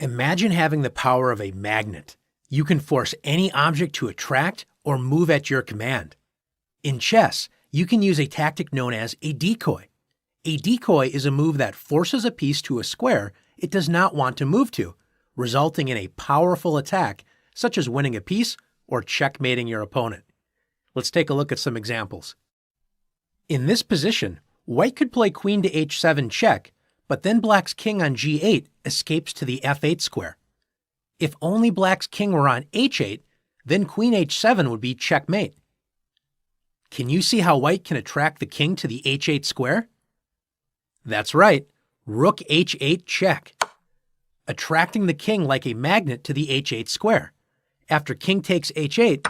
Imagine having the power of a magnet. You can force any object to attract or move at your command. In chess, you can use a tactic known as a decoy. A decoy is a move that forces a piece to a square it does not want to move to, resulting in a powerful attack such as winning a piece or checkmating your opponent. Let's take a look at some examples. In this position, white could play queen to h7 check, but then black's king on g8 escapes to the f8 square. If only black's king were on h8, then queen h7 would be checkmate. Can you see how white can attract the king to the h8 square? That's right, rook h8 check, attracting the king like a magnet to the h8 square. After king takes h8,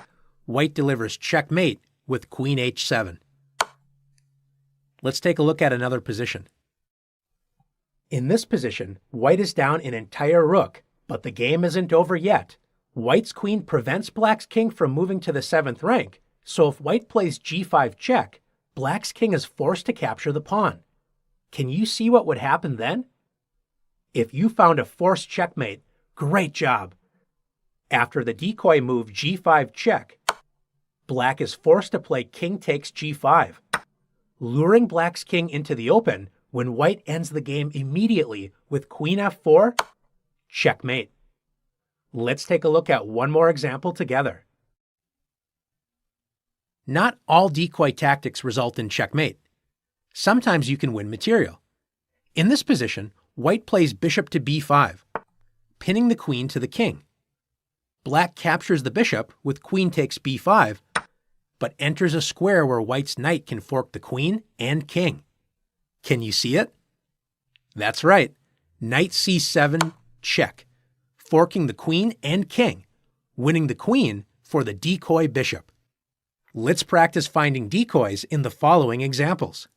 white delivers checkmate with queen h7. Let's take a look at another position. In this position, white is down an entire rook, but the game isn't over yet. White's queen prevents black's king from moving to the 7th rank, so if white plays g5 check, black's king is forced to capture the pawn. Can you see what would happen then? If you found a forced checkmate, great job! After the decoy move g5 check, black is forced to play king takes g5, luring black's king into the open when white ends the game immediately with queen f4, checkmate. Let's take a look at one more example together. Not all decoy tactics result in checkmate. Sometimes you can win material. In this position, white plays bishop to b5, pinning the queen to the king. Black captures the bishop with queen takes b5, but enters a square where white's knight can fork the queen and king. Can you see it? That's right, knight c7 check, forking the queen and king, winning the queen for the decoy bishop. Let's practice finding decoys in the following examples.